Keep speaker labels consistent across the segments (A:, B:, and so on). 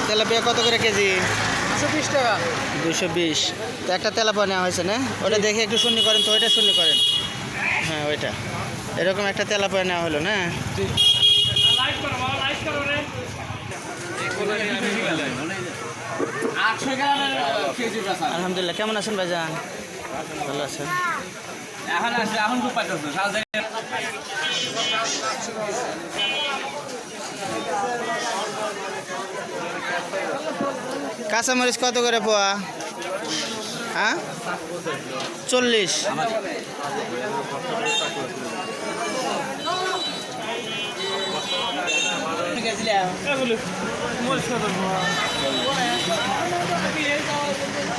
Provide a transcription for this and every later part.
A: Tilapia কত করে KG?
B: 220 টাকা।
A: 220। তো একটা তেলাপিয়া নেওয়া হয়েছে না? ওটা দেখে একটু শূন্য করেন তো, ওইটা শূন্য করেন। হ্যাঁ ওইটা, এরকম একটা তেলাপিয়া নেওয়া হলো না? আলহামদুলিল্লাহ, কেমন আছেন ভাইজান? ভালো আছেন? কাঁচামরিচ কত করে পোয়া? হ্যাঁ 40।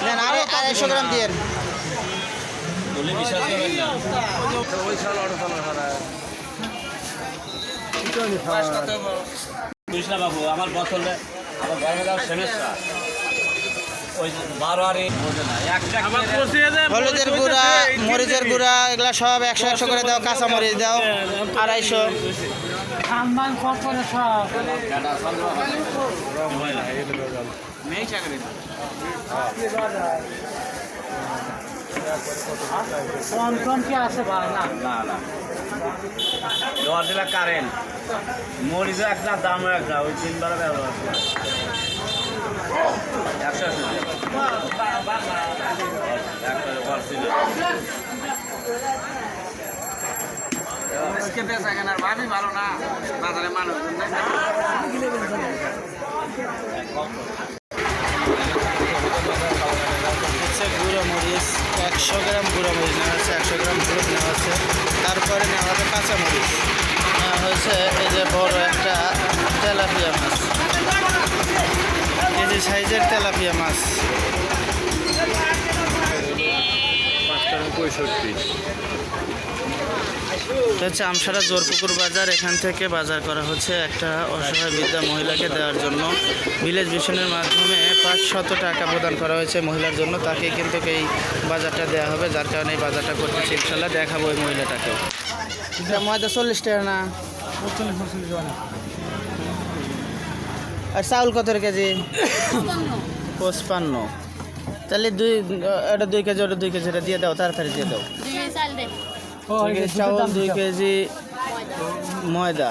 A: নেন আরো 250 গ্রাম দিয়ে।
C: বাবু আমার বোতলে আমার ঘরে যাওয়ার সমস্যা ওই 12 আর
A: হলুদের গুঁড়া, মরিচের গুঁড়া, এগুলা সব 100 করে দাও। কাঁচা মরিচ দাও 250।
C: কারেন্ট মরিচও একটা দামও একটা, ওই 3 বার ব্যবহার
B: 100 ভালো না বাজারে মানুষ
A: গুঁড়ো মরিচ 100 গ্রাম গুঁড়ো মরিচ নেওয়া হচ্ছে, 100 গ্রাম হলুদ নেওয়া হচ্ছে। তারপরে নেওয়া হবে কাঁচা মরিচ নেওয়া হয়েছে। এই যে বড় একটা তেলাপিয়া মাছ, কেজি সাইজের তেলাপিয়া মাছ
C: 5.65।
A: হচ্ছে আমসারা জোরপুকুর বাজার। এখান থেকে বাজার করা হচ্ছে একটা অসহায় বৃদ্ধা মহিলাকে দেওয়ার জন্য। ভিলেজ মিশনের মাধ্যমে 500 টাকা প্রদান করা হয়েছে মহিলার জন্য। তাকে কিন্তু এই বাজারটা দেওয়া হবে, যার কারণে এই বাজারটা করতেছি। ইনশাল্লাহ দেখাবো ওই মহিলাটাকে। ময়দা 40 টাকা না? আর চাউল কত কেজি? 55। তাহলে ওটা 2 কেজি, ওটা 2 কেজি, এটা দিয়ে দাও, তাড়াতাড়ি দিয়ে দাও। চাউল 2 কেজি। ময়দা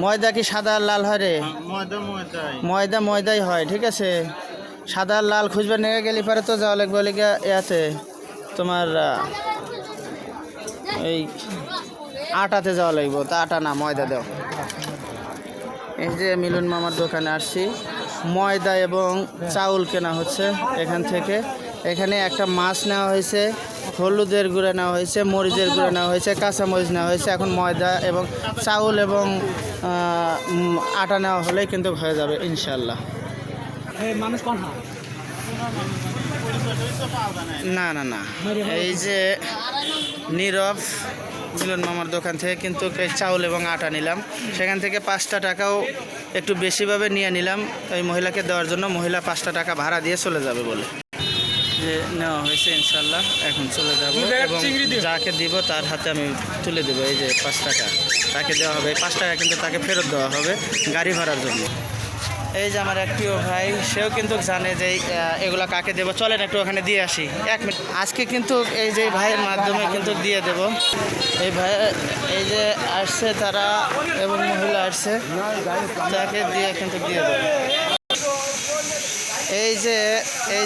A: ময়দা কি সাদা আর লাল হয় রে? ময়দা ময়দাই হয়, ঠিক আছে। সাদা আর লাল খুঁজবে নিয়ে গেলে পরে তো যাওয়া লাগবে বলে ইয়াতে তোমার এই আটাতে যাওয়া লাগবে। তা আটা না, ময়দা দাও। এই যে মিলন মামার দোকানে আসছি, ময়দা এবং চাউল কেনা হচ্ছে এখান থেকে। এখানে একটা মাছ নেওয়া হয়েছে, হলুদের গুঁড়া নেওয়া হয়েছে, মরিচের গুঁড়া নেওয়া হয়েছে, কাঁচা মরিচ নেওয়া হয়েছে। এখন ময়দা এবং চাউল এবং আটা নেওয়া হলেই কিন্তু হয়ে যাবে ইনশাল্লাহ। না না না, এই যে নীরব মিলন মামার দোকান থেকে কিন্তু চাউল এবং আটা নিলাম। সেখান থেকে 5টা টাকাও একটু বেশিভাবে নিয়ে নিলাম ওই মহিলাকে দেওয়ার জন্য। মহিলা 5টা টাকা ভাড়া দিয়ে চলে যাবে বলে যে নেওয়া হয়েছে। ইনশাল্লাহ এখন চলে যাব এবং যাকে দিব তার হাতে আমি তুলে দেবো। এই যে 5 টাকা তাকে দেওয়া হবে। 5 টাকা কিন্তু তাকে ফেরত দেওয়া হবে গাড়ি ভাড়ার জন্য। এই যে আমার এক প্রিয় ভাই, সেও কিন্তু জানে যে এগুলা কাকে দেবো। চলেন একটু ওখানে দিয়ে আসি, 1 মিনিট। আজকে কিন্তু এই যে ভাইয়ের মাধ্যমে কিন্তু দিয়ে দেব। এই ভাই এই যে আসছে তারা এবং মহিলা আসছে, তাকে দিয়ে কিন্তু দিয়ে দেবো। এই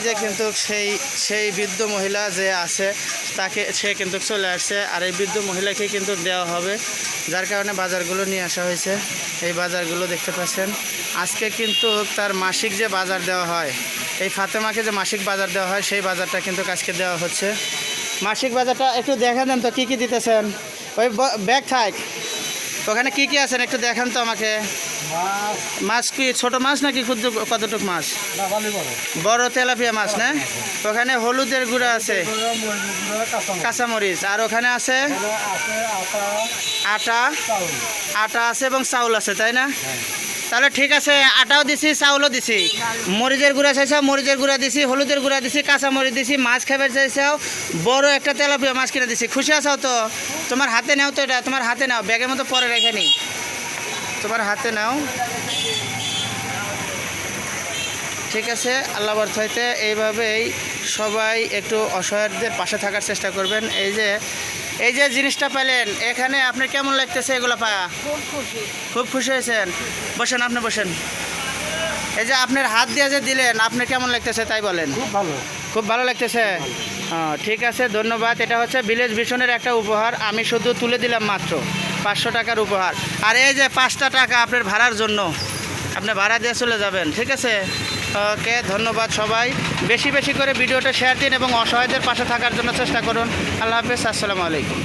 A: যে কিন্তু সেই বৃদ্ধ মহিলা যে আছে সে কিন্তু চলে আসছে। আর এই বৃদ্ধ মহিলাকে কিন্তু দেওয়া হবে, যার কারণে বাজারগুলো নিয়ে আসা হয়েছে। এই বাজারগুলো দেখতে পাচ্ছেন। আজকে কিন্তু তার মাসিক যে বাজার দেওয়া হয়, এই ফাতেমাকে যে মাসিক বাজার দেওয়া হয়, সেই বাজারটা কিন্তু আজকে দেওয়া হচ্ছে। মাসিক বাজারটা একটু দেখা দেন তো, কী দিতেছেন। ওই ব্যাগ থাক, ওখানে কি আছেন একটু দেখান তো আমাকে। মাছ কি ছোট মাছ নাকি ক্ষুদ্র? কতটুক মাছ? বড় তেলাপিয়া মাছ না? ওখানে হলুদের গুঁড়া আছে, কাঁচামরিচ, আর ওখানে আছে আটা আছে এবং চাউল আছে, তাই না? তাহলে ঠিক আছে, আটাও দিছি, চাউলও দিছি, মরিচের গুঁড়া চাইছাও মরিচের গুঁড়া দিছি, হলুদের গুঁড়া দিছি, কাঁচামরিচ দিছি, মাছ খাবার চাইছাও বড় একটা তেলাপিয়া মাছ কিনে দিছি। খুশি আছাও তো? তোমার হাতে নাও তো, এটা তোমার হাতে নাও, ব্যাগের মতো পরে রেখে নি। তোমার হাতে নাও। ঠিক আছে, আল্লাহ বার্থাইতে এইভাবেই সবাই একটু অসহায়দের পাশে থাকার চেষ্টা করবেন। এই যে জিনিসটা পেলেন, এখানে আপনার কেমন লাগতেছে এগুলো পায়া? খুব খুশি হয়েছেন? বসেন, আপনি বসেন। এই যে আপনার হাত দিয়ে যে দিলেন, আপনার কেমন লাগতেছে তাই বলেন। খুব ভালো লাগতেছে। ঠিক আছে, ধন্যবাদ। এটা হচ্ছে ভিলেজ ভিশনের একটা উপহার, আমি শুধু তুলে দিলাম মাত্র 500 টাকার উপহার। আর এই যে 5টা টাকা আপনার ভাড়ার জন্য, আপনি ভাড়া দিয়ে চলে যাবেন। ঠিক আছে, ওকে, ধন্যবাদ সবাই। বেশি বেশি করে ভিডিওটা শেয়ার দিন এবং অসহায়দের পাশে থাকার জন্য চেষ্টা করুন। আল্লাহ হাফেজ, আসসালামু আলাইকুম।